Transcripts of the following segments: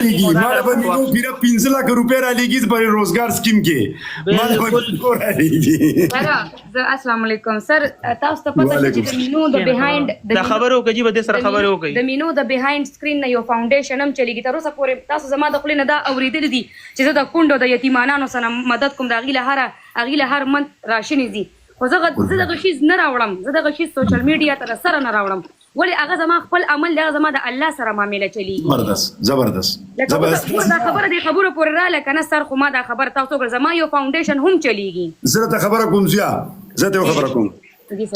मारा बंदी को फिर 5 लाख रुपए रालेगी पर रोजगार स्कीम के मारा बंदी को रालेगी अस्सलाम वालेकुम सर تاسو ته پته چې د مینو د بیهایند دا خبرو کوي به د سره خبرو کوي د مینو د بیهایند سکرین نه یو فاونډیشن هم چلیږي تر اوسه پورې تاسو زما د خپل نه دا اوریدل دي چې زه د کونډو د یتیمانانو سره مدد کوم د اغیله هر منت راشنې دي خو زه دغه شیز نه راوړم زه دغه شیز سوشل میډیا ته سره نه راوړم ولی هغه زما خپل عمل دی هغه زما د الله سره معامله چلیږي زبردست دا خبره دی خبره پورې رااله کنه سر خو ما دا خبر تاسو ګر زما یو فاونډیشن هم چلیږي زه ته خبره کوم زه ته خبره کوم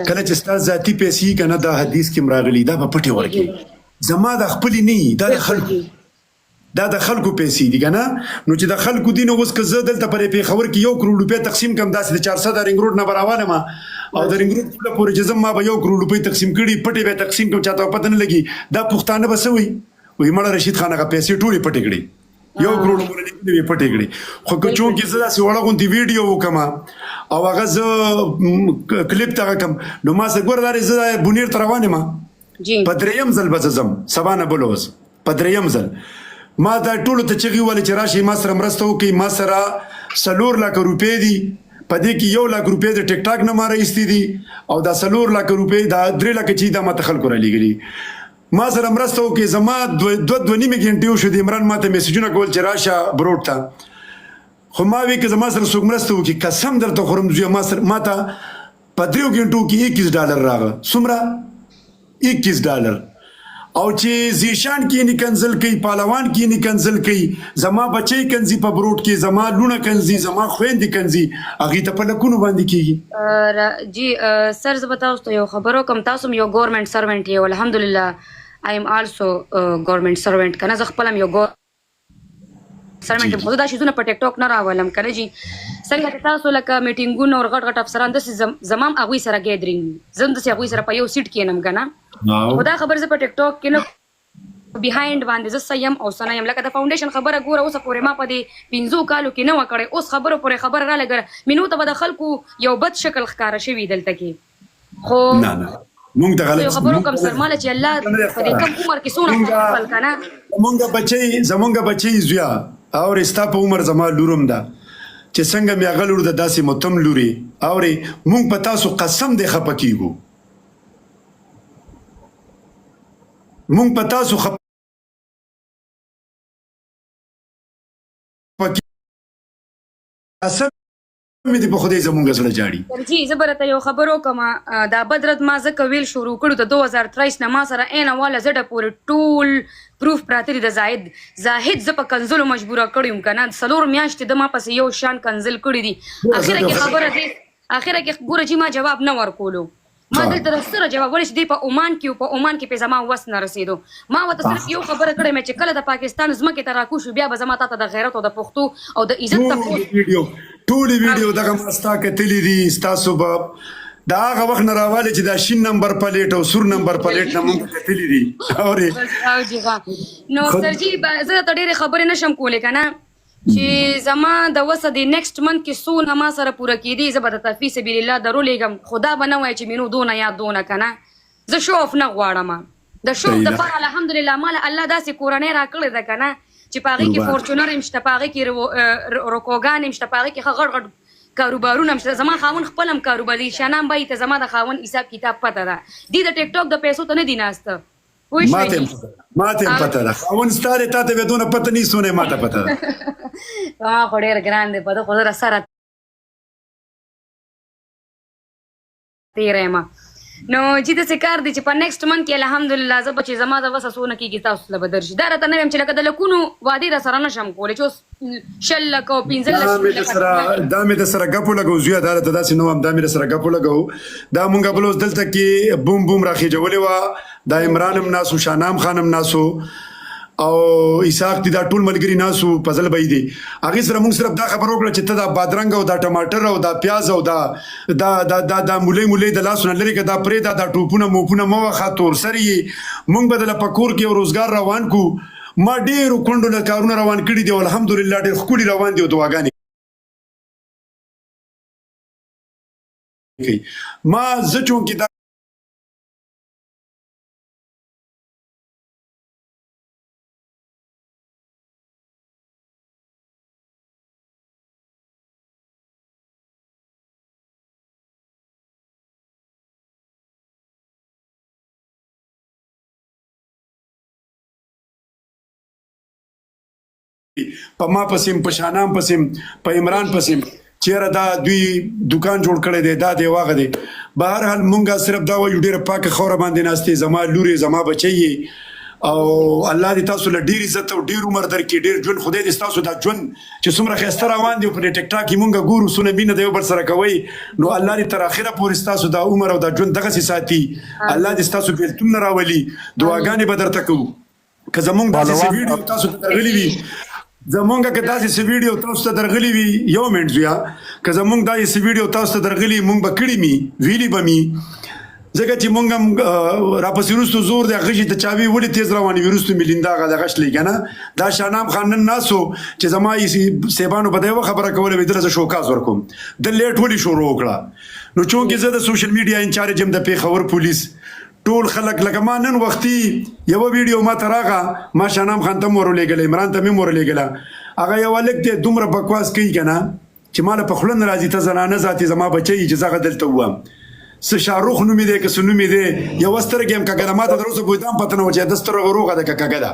کله چې ستاسو ذاتی پیسې کنه دا حدیث کې مراغلی دا په پټي ورکی زما د خپل نه دا د خلکو پیسې دي کنه نو چې د خلکو دین اوس که زه دلته پرې په خبر کې 1 کروڑ روپے تقسیم کم داسې د 400 رنګ روډ نه براواله ما او د رنګ روډ په پورې چې زما به 1 کروڑ روپے تقسیم کړي پټي به تقسیم کوم چاته پته نه لګي دا پښتانه بسوي وې مړ رشید خان هغه پیسې ټولې پټې کړي 1 کروڑ مونږ پټې کړي خو که چون کې زدا سی وړه غونتی ویډیو وکما او هغه ز کلیپ تا کم نو ما څنګه ګورداري زدا بونیر تروانه ما جی پدریم زل بزم سبانه بلوز پدریم زل ما دا ټولو ته چغي ول چې راشي ما سره مرسته وکي ما سره 4 لک روپې دي پدې کې 1 لک روپې د ټیک ټاک نه ماره ایستي دي او دا 4 لک روپې دا 3 لک چې دا مت خلکو را لګري ما سره مرسته وکي زما 2 نیمه غنټه شو د عمران ماته میسجونه کول چې راشه بروټ ته خو ما وی کې زما سره څوک مرسته وکي قسم درته خورم زه ما سره ماته په 3 غنټو کې $21 راغ سمرا $21 او چې زیشان کې نه کنزل کوي پهلوان کې نه کنزل کوي زما بچي کنزي په بروټ کې زما لونه کنزي زما خويندې کنزي اغه ته په لکونو باندې کیږي جی سر زه بتاوس یو خبرو کم تاسو یو ګورنمنت سروینټ یو الحمدلله آی ایم آلسو ګورنمنت سروینټ کنه زه خپل یو سروینټ خو دا شیزونه په ټیک ټاک نه راولم کنه جی څنګه تاسو لکه میټینګونو او غټ افسران د زمام اغوي سره ګیدرینګ زم د اغوي سره په یو سیټ کې نم کنه خدا خبر زه په ټیک ټاک کې نو بیهایند باندې زه سیم او سنایم لکه د فاونډیشن خبره ګوره اوس پورې ما په دې 15 کالو کې نه وکړې اوس خبره پورې خبر را لګره مینو ته به د خلکو یو بد شکل ښکارا شوی دلته کې خو نه مونږ ته غلط خبرو کوم سر مال چې الله په دې کم عمر کې سونه خپل کنه زمونږ بچي زویا او رستا په عمر زما لورم ده چې څنګه مې غلور د داسې متم لوري او مونږ په تاسو قسم دې خپکیږو مونږ په تاسو قسم مې دې په خدای زمونږ سره جاړي جی زبرته یو خبرو کما دا بدرت ما زکه ویل شروع کړو د 2023 نه ما سره عین والا زړه پورې ټول پروف پراته د زاهد ز په کنزلو مجبوره کړم کنه سلور میاشتې د ما پس یو شان کنزل کړی دي اخره کې خبره دي اخره کې ګوره چې ما جواب نه ورکولو ما دلته سره جواب ورش دی په عمان کې په زما وس نه رسیدو ما وته صرف یو خبره کړې مې چې کله د پاکستان زمکه ته راکو شو بیا به زما ته د غیرت او د پښتو او د عزت ټول ویډیو دغه مستا کتلې دي تاسو به دا هغه وخت نه راواله چې دا شین نمبر پلیټ او سور نمبر پلیټ نه مونږ کتلې دي او جی نو سر جی زه ته ډېرې خبرې نشم کولې کنه چې زما د وسه د نیکسټ منت کې سونه ما سره پوره کېدی زه به د فی سبیل الله درولېږم خدا به نه وایي چې مینو دونه یا دونه کنه زه شو اف نه غواړم د شو دپاره الحمدلله ماله الله داسې کورنۍ راکړې ده کنه چې په هغې کې فورچونر هم شته په هغې کې روکوګان هم شته په هغې کې ښه غټ غټ کاروبارونه هم شته زما خاوند خپل هم کاروبار دي شانام بایي ته زما د خاوند حساب کتاب پته ده دي د ټیک ټاک د پیسو ته نه دي ناسته ماته پته ده خاوند ستاره تا ته ودونه پته نه سونه ماته پته ده ما خو ډېر ګران دی په خو زه سره تیره یم نو چې داسې کار دی چې په نیکسټ منت کې الحمدلله زه به چې زما د وسه څونه کېږي تاسو له به درشي دا راته نه ویم چې لکه د لکونو وعدې را سره نشم کولی چې اوس 6 لک او 15 لک دا مې د سره ګپو لګو زویا دا راته داسې نه وم دا مې د سره ګپو لګو دا مونږ بل اوس دلته کې بوم بوم راخېجولې وه دا عمران هم ناسو شانام خان هم ناسو او اسحاق دي دا ټول ملګری ناسو پزل بې دي هغه سره موږ صرف دا خبر وکړه چې ته دا بادرنګ او دا ټماټر او دا پیاز او دا مولې د لاسونه لري که دا پرې دا ټوپونه موپونه مو خاطر سری موږ بدل پکور کې روزګار روان کو ما ډېر کندو له کارونه روان کړي دي الحمدلله ډېر خولي روان دي او دواګانې ما زه چون کې په ما پسیم په شانام پسیم په عمران پسیم چیرې دا دوی دکان جوړ کړی دی دا دی واغه دی به هر حال مونږه صرف دا وایو ډېره پاکه خوره باندې ناستې زما لورې زما بچی او الله دې تاسو له ډېر عزت او ډېر عمر درکړي ډېر ژوند خدای دې ستاسو دا ژوند چې څومره ښایسته روان دی په دې ټیک ټاک کې مونږ ګورو څونه مینه د یو بل سره کوئ نو الله دې تر اخره پورې ستاسو دا عمر او دا ژوند دغسې ساتي الله دې ستاسو بېلتون نه راولي دعاګانې به درته کوو که زمونږ داسې ویډیو تاسو ته درغلي وي زمونږ که داسې ویډیو تاسو ته درغلي وي یو منټ زویا که زمونږ داسې ویډیو تاسو ته درغلي مونږ به کړي مي ویلي به مي ځکه چې مونږ هم راپسې وروستو زور دی هغه چې ته چاوي ولې تیز روانې وي وروستو مې لیندا هغه دغه شلی که نه دا شاهنام خان نن ناست و چې زما صاحبانو په دغه خبره کوله وې دله زه شوکاز ورکوم د لیټ ولې شروع وکړه نو چونکې زه د سوشل میډیا انچارج یم د پېښور پولیس ټول خلک لکه ما نن وختي یوه ویډیو ما ته راغه ما شاهنام خان ته هم ورولېږله عمران ته مې هم ورولېږله هغه یو هلک دی دومره بکواس کوي که نه چې ما له په خوله نه راځي ته زنانه ذاتې زما بچی چې زه هغه دلته ووم څه شاهروخ نومې دی که څه نومې دی یوه سترګې هم کږه ده ما ته تر اوسه پورې دا هم پته نه وه چې د سترګه روغه ده که کږه ده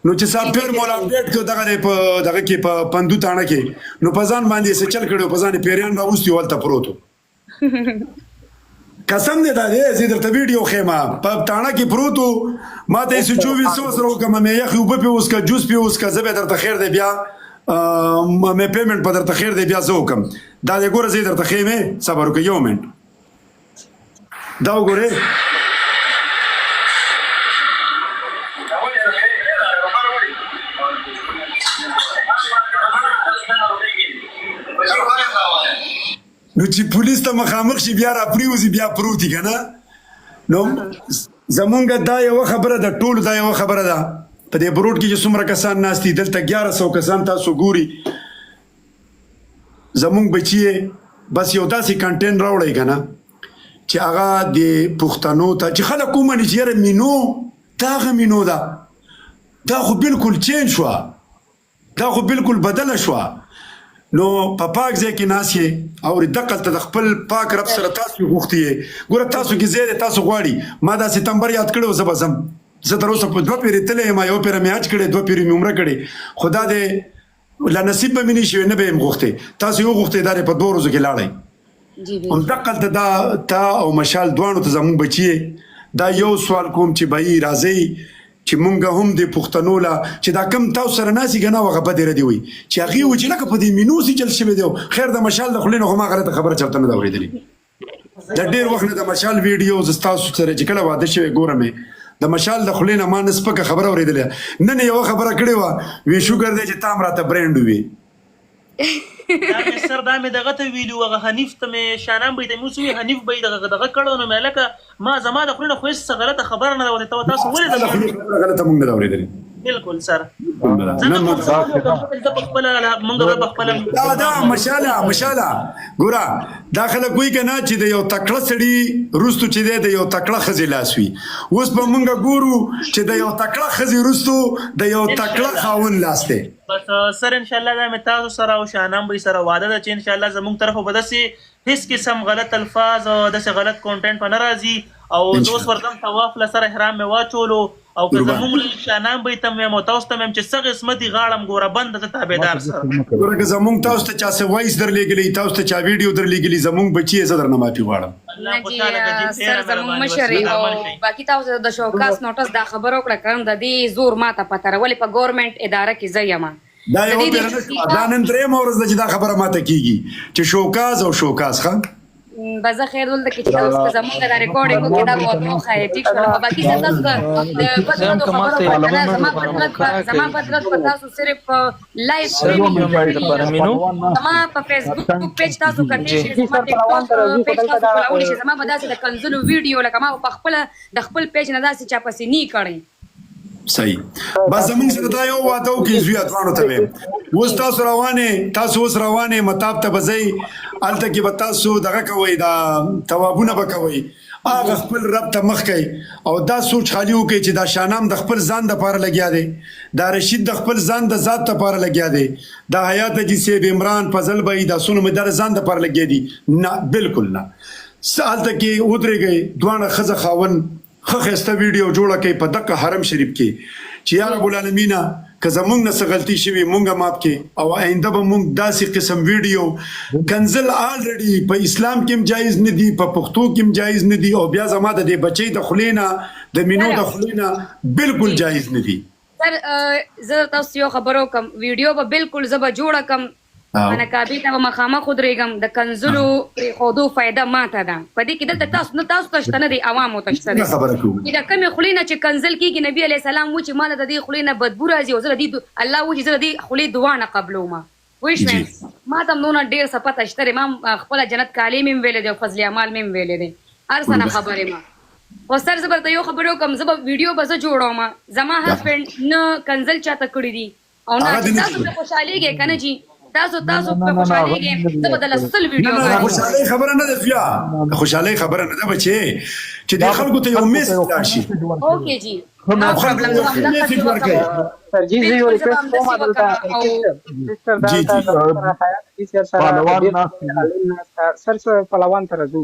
نو چې سافټویر مولا اپډیټ کړو دغه دی په دغه کې په پندو تاڼه کې نو په ځان باندې یې څه چل کړی په ځان یې پیریان راوستي هلته پروت و قسم دې دا دی زه درته ویډیو ښیم په تاڼه کې پروت و ما ته یې څه 2400 سره وکړم مې یخې اوبه پې وڅښه جوس پې وڅښه زه به درته خیر دی بیا مې پیمنټ په درته خیر دی بیا زه وکړم دا دی ګوره زه یې درته ښیم صبر وکړه یو منټ دا وګورئ نو چې پولیس ته مخامخ شي بیا راپریوځي بیا پروت که نه نو زمونږ دا یوه خبره ده ټولو دا یوه خبره ده په دې بروډ کې چې څومره کسان ناست دي دلته 1100 کسان تاسو ګوري زمونږ بچي بس یو داسې کنټینټ راوړی که نه چې هغه د پښتنو ته چې خلک ومني چې یاره مینو دا هغه مینو ده دا خو بلکل چینج شوه دا خو بلکل بدله شوه نو په پاک ځای کې ناست یې او دقلته د خپل پاک رب سره تاسو غوښتي یې ګوره تاسو کې ځای دی تاسو غواړي ما دا ستمبر یاد کړی و زه به ځم زه تر اوسه په 2 پیرې تللی یم یو پیره مې حج کړی 2 پیرې مې عمره کړې خو دا دی لا نصیب به مې نه شوی نه به یې م غوښتی تاسو یې وغوښتی دا دی په 2 ورځو کې لاړئ همدقلته دا تا او مشال دواړو ته زمونږ بچي دا یو سوال کوم چې بهي راځئ چې مونږ هم د پښتنو له چې دا کم تاسو سره ناسي که نه هغه بدې ردې وي چې هغې وي چې لکه په دې مینو سي چل شوی دی خیر د مشال د خولې نه خو ما غلطه خبره چېرته نه ده اورېدلې د ډېر وخت نه د مشال ویډیو زه ستاسو سره چې کله واده شوی ګورم د مشال د خولې نه ما نه سپکه خبره اورېدلې نن یوه خبره کړې وه وی شکر دی چې تا هم راته برینډ ووي دا مې سر دا مې دغه ته ویلي و هغه حنیف ته مې شانام به یې ته مې اوس وویل حنیف به یې دغه کړی نو مې هلکه ما زما د خولې نه خو هېڅ څه غلطه خبره نه ده وتې تاسو ولې غلطه مونږ نه ده اورېدلې بالکل سر دا مشاله ګوره دا خلک وایي که نه چې د یو تکړه سړي وروستو چې دی د یو تکړه ښځې لاس وي اوس به مونږ ګورو چې د یو تکړه ښځې وروستو د یو تکړه خاوند لاس دی بس سر انشاءالله دا مې تاسو سره او شاهنام بھائی سره وعده ده چې انشاءالله زموږ طرفه به داسې هیڅ قسم غلط الفاظ او داسې غلط کونټینټ به نه راځي او دوس ورځم طواف له سره احرام مې واچولو او که زموږ شاهنام بھائی ته مې او تاسو ته مې چې څه قسمتي غاړم ګوره بنده ته تابعدار سره ګوره که زموږ تاسو ته چا څه وایس درلېږلی تاسو ته چا ویډیو درلېږلي زموږ بچي یې زه درنه معافي غواړم سر زموږ مشر او باقي تاسو ته د شوکاس نوټس دا خبره وکړه کوم د دې زور ماته پته ده ولې په ګورنمنټ اداره کې زه یم دا یو پیره نه شوه دا نن درېیمه ورځ ده چې دا خبره ماته کېږي چې شوکاز او شوکاز ښه به زه خیر دلته کې چې تاسو ته زمونږ دا ریکارډینګ وکړې دا به ورته وښایې ټیک شوه خو باقي زه تاسو ته د بدرتو خبرو زما بدرت په تاسو صرف لایف سټریمینګ زما په فیسبوک پیج تاسو کتلی شئ زما ټیک ټاک پیج تاسو خپلولی شئ زما به داسې د کنځلو ویډیو لکه ما په خپله د خپل پیج نه داسې چا پسې نی کړی صحیح بس زمونږ سره دا یو واده وکړي زویه دواړو ته ویم اوس تاسو اوس روانې مطاب ته به ځئ هلته کې به تاسو دغه کوئ دا توابونه به کوئ هغه خپل رب ته مخ کوئ او دا سوچ خالي وکړئ چې دا شاهنام د خپل ځان دپاره لګیا دی دا رشید د خپل ځان د ذات دپاره لګیا دی دا حیات جي صاحب عمران فضل بھائی دا سونو مې در ځان دپاره لګیا دي نه بالکل نه هلته کې ودرېږئ دواړه ښځه خاوند ښه ښایسته ویډیو جوړه کوي په دغه حرم شریف کې چې یا رب العالمینه که زمونږ نه څه غلطي شوي مونږ معاف کړي او آینده به مونږ داسې قسم ویډیو کنزل آلریډي په اسلام کې هم جایز نه دي په پښتو کې هم جایز نه دي او بیا زما د دې بچی د خولې نه د مینو د خولې نه بالکل جایز نه دي. سر زه تاسو یو خبرو کوم ویډیو به بالکل زه به جوړه کوم انا کابي ته مخامخ خودريګم د کنزلو خودو فائدہ ماته ده په دې کې دلته تاسو تشته نه دي عوامو تشته دي خبره کوم دا کوم خلینه چې کنزل کیږي نبی عليه السلام و چې مال د دې خلینه بدبو راځي او زه دې الله و چې زه دې خلې دعا نه قبلو وښم ما ته نو ډیر صفات اشتري ما خپل جنت کالی مم ویل دي فضل اعمال مم ویل دي ارسنه خبره ما او سر زبر ته یو خبرو کوم زه ویډیو بس جوړوم زما هسبند نه کنزل چاته کړی دي او نه تاسو ته خوشاليږي کنه جی تاسو په خوشاليږي زه بدل اصل ویډیو خوشالي خبره نه ده بیا خوشالي خبره نه ده بچي چې د خلکو ته یو میسج راشي. اوکې جی نو پرابلم میسج ورکړئ سر جی زه یو ریکوست کوم دلته سر پهلوان ته راځو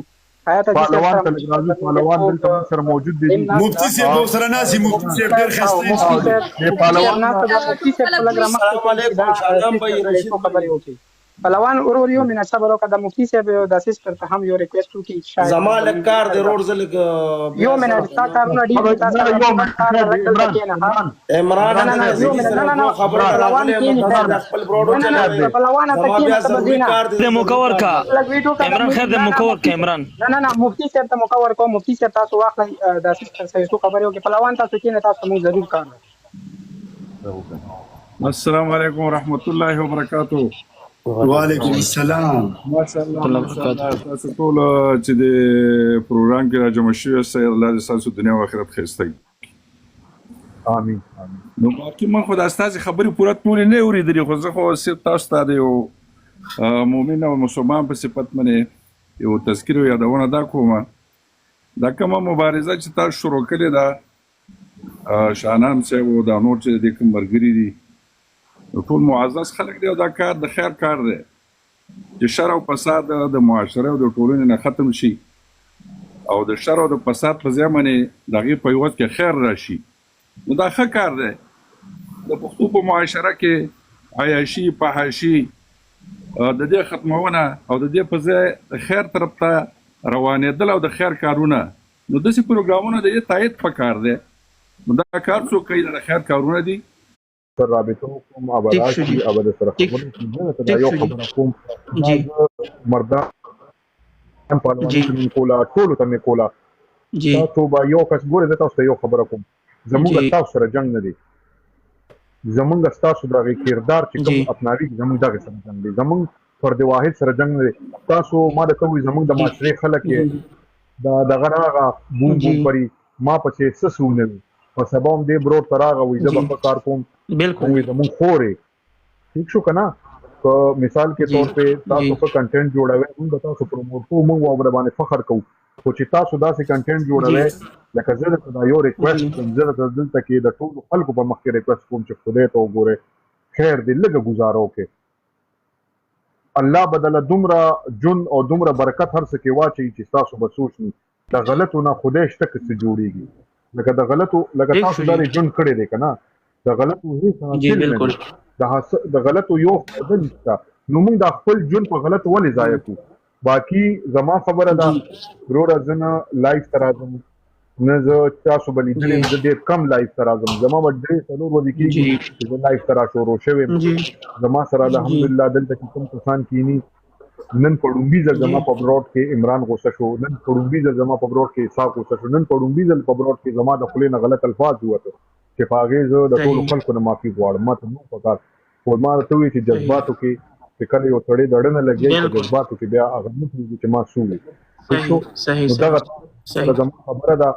حیات پهلوان ته راځو پهلوان دلته سره موجود دي مفتی صاحب سره ناسي مفتی صاحب ډېر خسته پهلوان مفتی صاحب پروګرام کوي پهلوان اور یو من صبر او قدم مفتی صاحب د سیستر ته هم یو ریکوست وکي شاید زمال کار د روډ زلګ یو من تا کارونه ډی تاسو عمران نه خبر راغله خپل بروډو چلای پهلوان ته کې سبزینا د مکور کا عمران خیر د مکور کا عمران نه مفتی صاحب ته مکور کو مفتی صاحب تاسو واخلئ د سیستر سره خبرې وکي پهلوان تاسو کې نه تاسو موږ ضرور کار. السلام علیکم ورحمۃ اللہ وبرکاتہ. وعلیکم السلام. ماشاءالله تاسو ټول چې د پروګرام کې راجمع شوي سي الله دې تاسو دنیا او آخرت خیسته امين. نو باقي من خو د استاد خبرې پوره ټول نه اوریدلې خو زه خو صرف تاسو ته یو مؤمن او مسلمان په صفت باندې یو تذکر او یادونه دا کومه دا کومه مبارزه چې تاسو شروع کړې ده شاهنام صاحب او دا نور چې د کوم مرګري دي ټول معزز خلک دی او دا کار د خیر کار دی چې شر او فساد د معاشره او د ټولنې نه ختم شي او د شر او د فساد په ځای باندې دغه په یوت کې خیر راشي نو دا ښه کار دی. د پښتو په معاشره کې عیاشي فحاشي د دې ختمونه او د دې په ځای د خیر طرف ته روانېدل او د خیر کارونه نو داسې پروګرامونه د دې تایید پکار دی. نو دا کار څوک کوي د خیر کارونه دي سر رابطه کوم ابراشي ابد سره خبرې ته یو خبره کوم مردان په کولا ټول ته کولا تاسو به یو کس ګوره تاسو یو خبره کوم زموږ تاسو سره جنگ نه دی زموږ تاسو دغه کردار چې کوم اپناوي زموږ دغه سره جنگ دی زموږ فرد واحد سره جنگ نه دی. تاسو ما د کوم زموږ د معاشري خلک دا دغه راغه بوم بوم پري ما پچې سسونه په سبا هم دې برو تراغه وې د کار کوم بالکل زموږ خورې ٹھیک شو کنه که مثال کے طور پہ تاسو په کنټینټ جوړوي موږ تاسو پروموټ کوو موږ او باندې فخر کوو خو چې تاسو داسې کنټینټ جوړوي لکه زه د یو ریکوست کوم زه د دلته کې د ټول خلکو په مخ کې ریکوست کوم چې خدای ته وګوره خیر دې لږه گزارو کې الله بدل دومره جن او دومره برکت هر څه کې واچي چې تاسو به سوچ نه د غلطو نه خدای شته کې جوړيږي لکه د غلطو لکه تاسو دا جن کړی دی کنه د غلطو هیڅ بالکل د غلطو یو بدل نشته نو موږ د خپل جون په غلط ولې ضایع کوو. باقي زما خبره ده وروره زه نه لایف ته راځم نه زه تاسو به لیدلی زه ډېر کم لایف ته راځم زما به 3-4 ورځې کېږي چې زه لایف ته راشروع شوی یم زما سره الحمدلله دلته کې کوم کسان کینی نن په ډومبي ځل زما په بروډ کې عمران غوسه شو نن په ډومبي ځل زما په بروډ کې اسحاق غوسه شو نن په ډومبي ځل په بروډ کې زما د خولې نه غلط الفاظ ووتل چې په هغې زه د ټولو خلکو نه معافي غواړم ما ته نو پکار خو ما ته وایي چې جذباتو کې چې کله یو سړی د اړه نه لګي په جذباتو کې بیا هغه نه پوهېږي چې ما څه وایي صحیح دغه زما خبره ده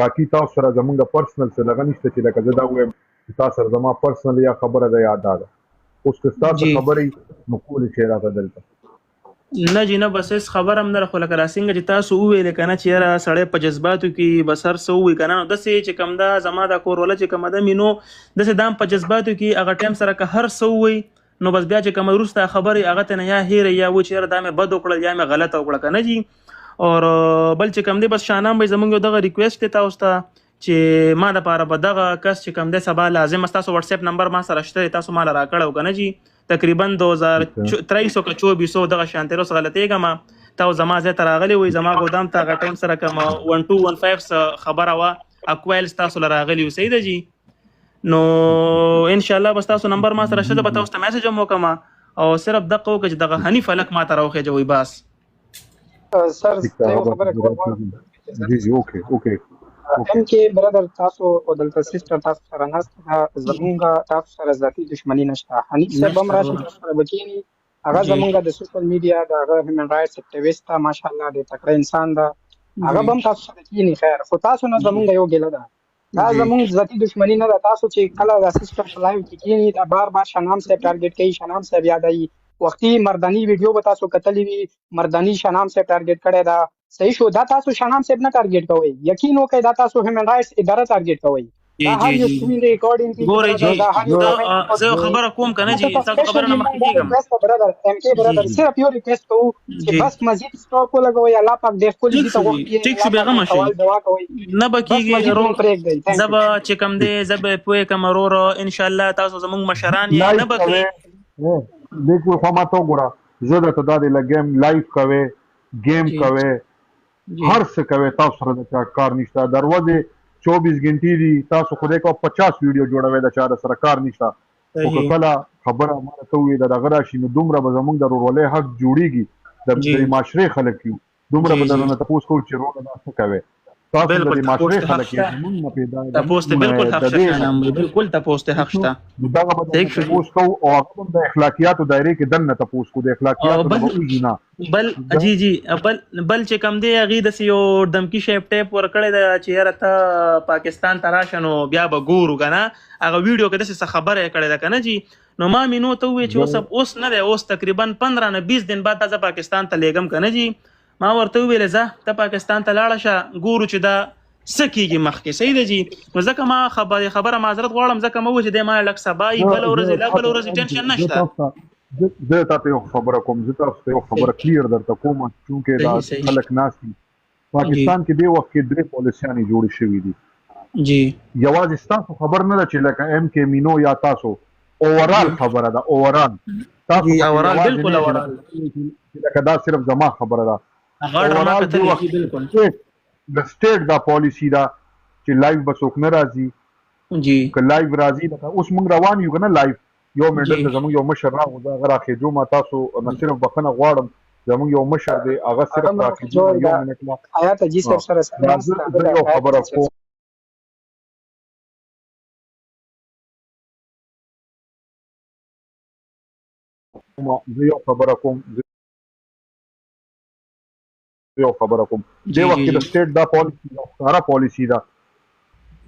باقي تاسو سره زمونږ پرسنل څه دغه نشته چې لکه زه دا ووایم چې تاسو سره زما پرسنل یا خبره ده یا دا ده اوس که ستاسو خبرې نو کولی شئ راته دلته نه جی نه بس اس خبر هم نه خو لکه راسنګ چې تاسو وویل کنه چې یاره سړی په جذباتو کې بسر سو وي کنه نو داسې چې کم دا زما د کور ولا چې کم ده مینو داسې دام په جذباتو کې هغه ټایم سره که هر سو وي نو بس بیا چې کوم وروسته خبرې هغه ته نه یا هیره یا و چې یاره دا مې بد وکړل یا مې غلطه وکړه کنه جی اور بل چې کم دی بس شانام به زمونږ دغه ریکوست ته تاسو ته چې ما دپاره به دغه کس چې کوم دی سبا لازم ستاسو واتس اپ نمبر ما سره شته تاسو ما له راکړی و که نه جي تقریبا 2023 که 24 دغه شانتې اوس غلطېږم تاسو زما ځای ته راغلی وئ زما ګودام ته هغه ټایم سره کوم 1215 څه خبره وه اکوایل ستاسو له راغلي وي صحیح ده جي نو انشاءالله به ستاسو نمبر ما سره شته ده به تاسو ته میسج هم وکړم او صرف دقه وکړه چې دغه حنیف هلک ما ته راوخېجوئ بس سر زه یو خبره کول غواړم جی جی اوکې ام کې برادر تاسو او دلته سیسټر تاسو سره ناست ده زمونږ تاسو سره ذاتي دښمني نشته حنیف صاحب هم راشي تاسو سره بکینی هغه زمونږ د سوشل میډیا د هغه هیومن رائټس اکټیویسټ ده ماشاءالله د تکړه انسان ده هغه به هم تاسو سره کینی خیر خو تاسو نه زمونږ یو ګیله ده دا زمونږ ذاتي دښمني نه ده تاسو چې کله د سیسټر په لایو کې کینی دا بار بار شنام صاحب ټارګټ کوي شنام صاحب یادایي وختي مردانی ویډیو به تاسو کتلې وي مردانی شنام صاحب ټارګټ کړی دا صحیح شو دا تاسو شنام صاحب نه ټارګټ کوئ یقین وکړئ دا تاسو هیومن رائټس اداره ټارګټ کوئ دا هر یو سکرین ریکارډینګ ګورئ جی زه یو خبره کوم که نه جي ستاسو خبره نه مخکې کېږم برادر ایم کې برادر صرف یو ریکویسټ کوو چې بس مزید سټاک ولګوئ الله پاک دې خپل دې ته وکړي ټیک شو بېغمه شئ نه به کېږي زه به چې کوم دی زه به پوهې کړم وروره انشاءالله تاسو زموږ مشران یې نه به کوي دیکھو خما تو ګوره زه درته دا دی لګیم لایف کوئ گیم کوئ هر څه کوئ تاسو سره د چا کار نشته دروازې 24 غنټې دي تاسو خدای کو 50 ویډیو جوړوي د چا سره کار نشته او که کله خبره ماته ته وي د دغه راشي نو دومره به زموږ د ورولۍ حق جوړیږي د معاشرې خلک یو دومره به درنه تاسو کو چې روله نه څه کوي تاسو د معاشرې خلک یې زموږ نه پیدا تاسو ته بالکل حق شته بالکل تاسو ته حق شته دغه به تاسو کو او هغه د اخلاقیاتو دایره کې دنه تاسو کو د اخلاقیاتو د وګینه بل جی بل چې کم دی هغه د یو دمکی شیپ ټیپ ورکړی د چې یاره ته پاکستان ته راشه نو بیا به ګورو کنه هغه ویډیو کې داسې خبره یې کړې ده کنه جی نو ما مینو ته وویل چې اوس نه دی اوس تقریبا 15 نه 20 دن بعد زه پاکستان ته لیږم کنه جی ما ورته وویل ځه ته پاکستان ته لاړه شه ګورو چې دا څه کېږي مخکې صحیح ده جی نو ځکه ما خبره معذرت غواړم ځکه ما وویل چې دی ما لږ سبا یي بله ورځ لا بله ورځ ټینشن نشته زه تاسو یو خبره کوم زه تاسو یو خبره کلیر درته کوم چونکې دا خلک ناس دي پاکستان کې دی وخت کې درې پالیسیانې جوړې شوې دي جی یوازې ستاسو خبر نه ده چې لکه ایم کې مینو یا تاسو اوورال خبره ده اوورال تاسو اوورال بالکل اوورال لکه دا صرف زما خبره ده غاړه ما کتلې بالکل د سټیټ دا پالیسی دا چې لایو به څوک نه راځي جی که لایو راځي لکه اوس موږ روان یو کنه لایو یو منډل ته زموږ یو مشر راغو دا هغه راخېجو ما تاسو نه صرف بخښنه غواړم زموږ یو مشر دی هغه صرف راخېجو یو منټ ما حیات جی صاحب سره زه یو خبره کوم زه یو خبره کوم دی وخت کې د سټیټ دا پالیسی دا سارا پالیسی دا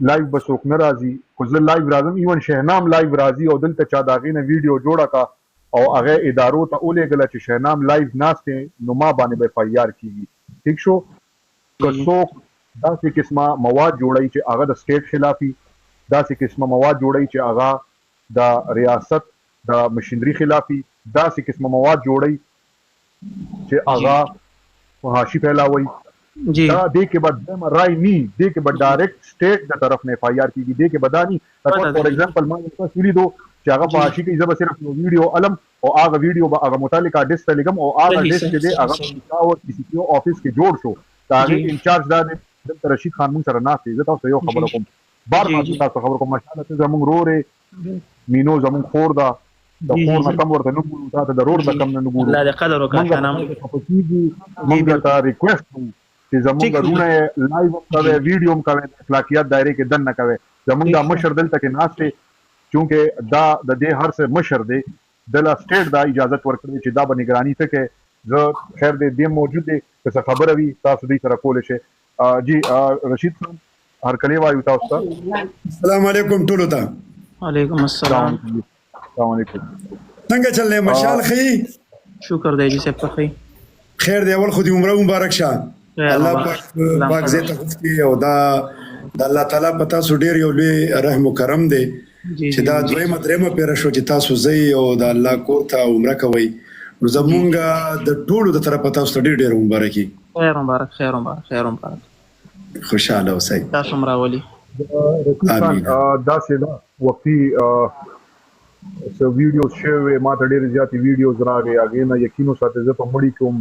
لایو به څوک نه راځي خو زه لایو راځم ایون شهنام لایو راځي او دلته چا د هغې نه ویډیو جوړه کا او هغه ادارو ته ولېږله چې شهنام لایو ناست دی نو ما باندې به اف آی آر کېږي ټیک شو که څوک داسې قسمه مواد جوړوي چې هغه د سټیټ خلافي داسې قسمه مواد جوړوي چې هغه د ریاست د مشینري خلافي داسې قسمه مواد جوړوي چې هغه فحاشي پھیلاوي جی دا دې کې بعد رائے ني دې کې بعد ډایرکټ سټیټ د طرف نه اف آی آر کیږي دې کې بدانی فور ایگزامپل ما تاسو ویډیو چې هغه فحاشي کې زب صرف یو ویډیو علم او هغه ویډیو به هغه متعلقه ډیس ته لګم او هغه ډیس چې دې هغه او سی پی او افیس کې جوړ شو دا هغه انچارج دا د رشید خان مون سره ناست زه تاسو یو خبره کوم بار ما تاسو خبر کوم ماشاءالله ته زمونږ رورې مینو زمونږ خور دا د خور نه کم ورته نه ګورو تاسو د رور د کم نه ګورو الله دې قدر وکړي شانام موږ ته ریکوست کوو چې زمونږ رونه لایو کوي ویډیو کوي اخلاقیات دایره کې دن نه کوي زمونږ د مشر دلته کې ناشته چونکه دا د دې هر څه مشر دی د لا سټیټ دا اجازه ورکړي چې دا به نگرانی ته کې زه خیر دې موجود دی که خبره وي تاسو دې سره کول شي جی رشید خان هر کله وایو تاسو ته السلام علیکم ټولو ته وعلیکم السلام السلام علیکم څنګه چلې مشال خي شکر دی جی صاحب ته خي خیر دی اول خو دې عمره مبارک شه الله پاک زه ته خوشي او دا د الله تعالی پتا سو ډیر یو لوی رحم و کرم دی چې دا دویمه درېمه پیر شو چې تاسو زئی او د الله کور ته عمره کوي نو زمونږ د ټولو د طرفه تاسو ته ډیر مبارکي خیر مبارک خوشاله اوسئ تاسو مراولي رشید خان آمین. داسې ده وختي څه ویډیوز شوي ما ته ډېرې زیاتې ویډیوز راغې هغې نه یقین وساتئ زه په مړي کې وم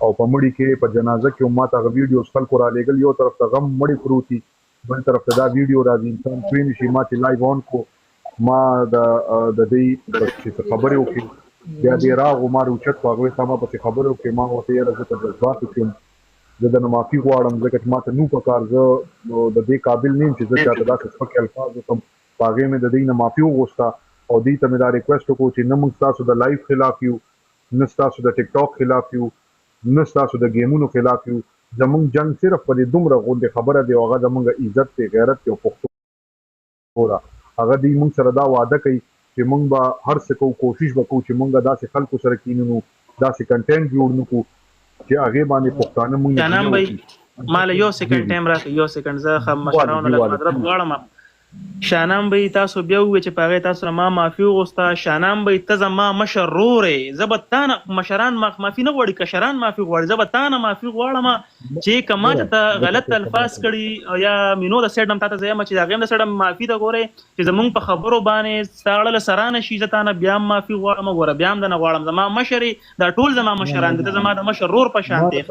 او په مړي کې په جنازه کې هم ما ته هغه ویډیوز خلکو رالېږل یو طرف ته غم مړي پروت دي بل طرف ته دا ویډیو راځي انسان پوه نه شي ما چې لایو آن کو ما د دې چې څه خبرې وکړي بیا دې راغو ما روچت په هغوی ته ما پسې خبرې وکړې ما ورته یاره زه په جذباتو کې یم زه درنه معافي غواړم ځکه چې ما ته نو پکار زه د دې قابل نه یم چې زه چاته داسې سپکې الفاظ وکړم په هغې مې د دوی نه معافي وغوښته او دوی ته مې دا ریکویسټ وکړو چې نه موږ ستاسو د لایف خلاف یو نه ستاسو د ټیک ټاک خلاف یو نه ستاسو د گیمونو خلاف یو زمونږ جنګ صرف په دې دومره غوندې خبره دی او هغه زمونږ عزت دی غیرت دی او پښتو ده هغه دوی موږ سره دا وعده کوي چې موږ به هر څه کوو کوشش به کوو چې موږ داسې خلکو سره کینو داسې کنټینټ جوړ نه کړو چې هغې باندې پښتانه موږ جانان بھائی مال یو سکند ټایم راکړه یو سکند زه مشرانو له حضرت غواړم شانام بھائی تاسو بیا ووایئ چې په هغې تاسو نه ما معافي وغوښته شانام بھائی ته زما مشر ورور یې زه به تا نه مشران معافي نه غواړي کشران معافي غواړي زه به تا نه معافي غواړم چې که ما ته غلط الفاظ کړي یا مینو د سایډ نه تا ته زه یم چې د هغې هم د سایډ معافي ته ګورې چې زمونږ په خبرو باندې ستا اړه له سره نه شي زه تا نه بیا هم معافي غواړم ګوره بیا هم درنه غواړم زما مشر دا ټول زما مشران دي ته زما د مشر ورور په شان دی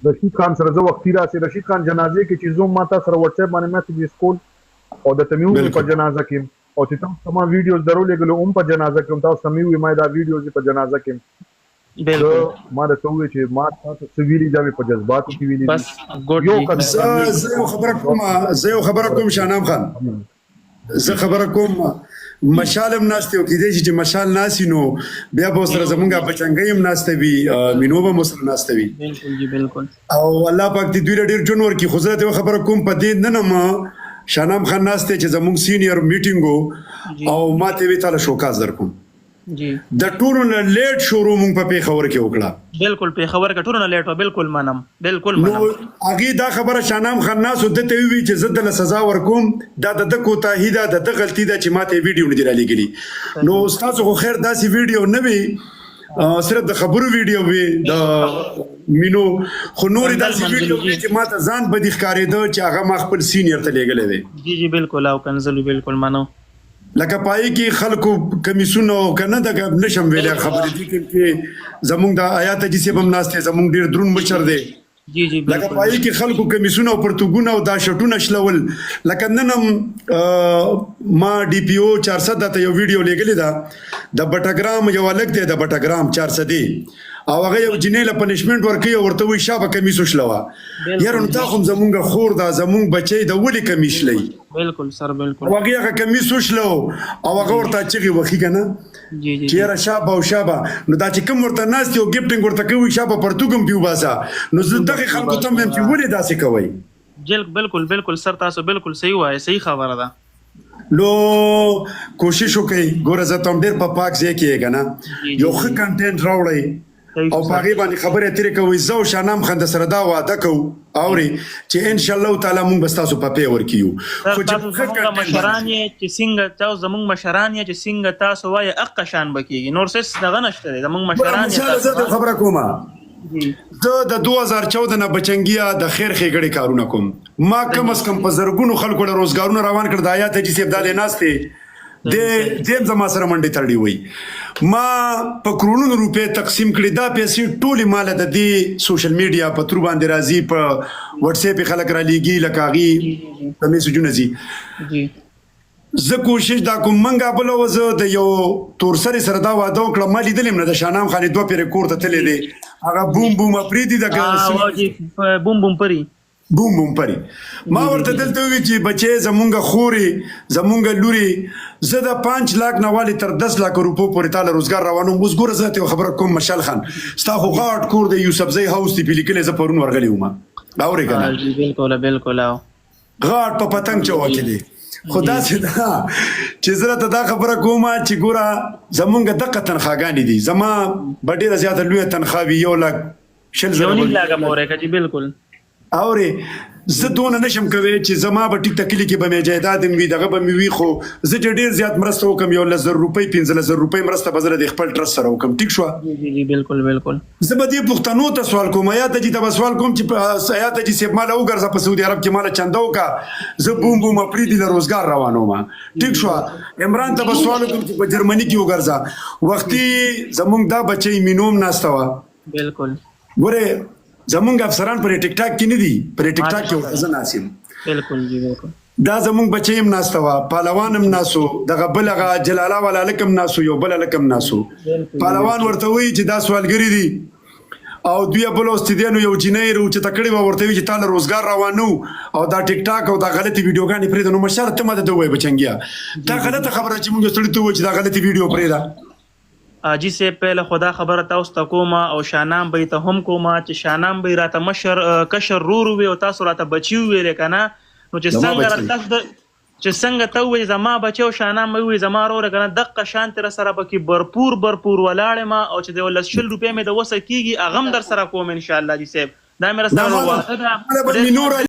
رشید خان سره زه وختي راسې رشید خان جنازې کې چې زوم ما تا سره وټساپ باندې میسیجز کول او د تمیو په جنازه کې او چې تاسو ما ویډیوز درولېږلو هم په جنازه کې هم تاسو تمیو ما دا ویډیوز په جنازه کې بالکل ما درته وویل چې ما تاسو څه ویلي دا په جذباتو کې ویلي بس ګوډ زه یو خبره کوم شانام خان زه خبره کوم مشالم ناشته او کېدای شي چې مشال ناسي نو بیا به سره زمونږ بچنګي هم ناشته وي مینو به مسله ناشته وي بالکل جی بالکل او الله پاک دې دوی ډېر جون ورکی خو زه ته خبره کوم په دې نه ما شانام خان ناشته چې زمونږ سینیئر میټینګو او ما ته وی تعالی شوکاز درکوم جی د ټولو نه لیټ شروع مونږ په پیښور کې وکړه بالکل پیښور کې ټولو نه لیټ و بالکل منم بالکل نو منم هغه دا خبره شانام خان ناسو د ته وی چې زه د سزا ورکوم دا د کوتاهی دا د غلطی دا چې ماته ویډیو نه دی را لګلی نو تاسو خو خیر داسې ویډیو نه وی صرف د خبرو ویډیو وی د مینو خو نور داسې ویډیو چې ماته ځان بدی ښکارېده چې هغه ما خپل سینیئر ته لګلې وی جی جی بالکل او کنزلو بالکل منو لکه پای کې خلکو کمیسونه کنه د نشم ویل خبرې دي کې زمونږ د آیات چې سبم ناشته زمونږ ډیر درون مشر دی جی جی لکه بالکل پای کې خلکو کمیسونه او پرتګونه او دا شټونه شلول لکه ننم ما ډي پی او 400 ته یو ویډیو لګلې دا د بټګرام یو الګ دی د بټګرام 400 دی او هغه یو جنې له پنیشمنت ورکي او ورته وی شابه کمیسو شلوا یاره نو تا خو زمونږ خور دا زمونږ بچي د ولي کمیش لې بالکل سر بالکل هغه کمیسو شلو او هغه ورته چغي وخی کنه جی جی چې را شابه او شابه نو دا چې کوم ورته ناست یو گیفټینګ ورته کوي شابه پرتګم پیو باسا نو زه دغه خلکو ته مې چې ولې داسې کوي بالکل بالکل سر تاسو بالکل صحیح وایي صحیح خبره ده نو کوشش وکړئ ګوره زه ته هم ډېر په پاک ځای کې یې که نه یو ښه کنټینټ راوړئ او په هغې باندې خبرې اترې کوئ زه او شانام خان د سره دا واده کوو اورې چې انشاءالله تعالی مونږ به ستاسو په پی ورکیو خو چې زمونږ مشران یې چې څنګه تاسو زمونږ مشران یې چې څنګه تاسو وایي اقه شان به کېږي نور څه دغه نشته دی زمونږ مشران یې زه ته خبره کوم زه د 2014 نه بچنګیا د خیر ښېګړې کارونه کوم ما کم از کم په زرګونو خلکو له روزګارونه روان کړ د آیات چې صاحب دا ناستې دیم زما سره منډې تړلې وي ما په کرونو روپې تقسیم کړي دا پیسې ټولې مال د دې سوشل میډیا په تر باندې راځي په واتس اپ خلک را لېږي لکه هغې په میسجونه ځي زه کوشش دا کوم منګه بل وزه د یو تورسري سره دا واده وکړم ما لیدلم نه د شانام خان دوه پیرې کور ته تللی دی هغه بوم بوم اپریدي د بوم بوم پری بوم بوم پری ما ورته دلته وی چې بچي زمونږ خوري زمونږ لوري زه د 5 लाख نه والی تر 10 लाख روپو پورې تعالی روزګار روانو اوس ګوره زه ته خبره کوم مشال خان ستا خو غاټ کور د یوسف زئی هاوس دی پلیکل زه پرون ورغلی وم دا اورې کنه بالکل بالکل غاټ په پتنګ چوا کې دی خدا سي دا چې زه ته دا خبره کوم چې ګوره زمونږ دغه تنخواګانې دي زما ډېره زیاته لویه تنخوا وي 1 लाख 60,000 بالکل اورې زه دونه نشم کوي چې زما به ټیک تکلی کې به مې جایداد وي دغه به مې وي خو زه چې ډېر زیات مرسته وکم 1,000 روپۍ 15,000 روپۍ مرسته به زه د خپل ټرست سره وکم ټیک شوه جی بالکل بالکل زه به دې پښتنو ته سوال کوم یا ته چې ته سوال کوم چې یا ته چې سیب مالا وګرځه په سعودي عرب کې مالا چنده وکړه زه بوم بوم پریدي له روزګار روانوم ټیک شوه عمران ته به سوال وکړم چې په جرمني کې وګرځه وختي زمونږ دا بچی مینوم ناسته وه بالکل ګوره زمونږ افسران پر ټیک ټاک کې نه دي پر ټیک ټاک کې زه ناسم بالکل جی بالکل دا زمونږ بچی هم ناسته وه پهلوان هم ناسو دغه بل هغه جلاله والا هلک هم ناسو یو بل هلک هم ناسو پهلوان ورته وایي چې دا سوالګري دي او دوی بل استدیانو یو جنۍ چې تکړې به ورته وي چې تا له روزګار روان نو او دا ټیک ټاک او دا غلطي ویډیوګانې پرېږده نو مشر ته ماته ته ووایي بچنګیا دا غلطه خبره چې موږ سړي ته ووایو چې دا غلطي ویډیو پرېږده جی سے پہلے خدا خبر تاسو ته کومه او شانام به ته هم کومه چې شانام به راته مشر کشر رور وي او تاسو راته بچي وي کنه نو چې څنګه تاسو چې څنګه ته وي زما بچو شانام وي زما رور کنه دغه شانت را سره بکی برپور ولاړ ما او چې د 100 روپیا مې د وسه کیږي اغم در سره کوم ان شاء الله جی صاحب دا مې را سره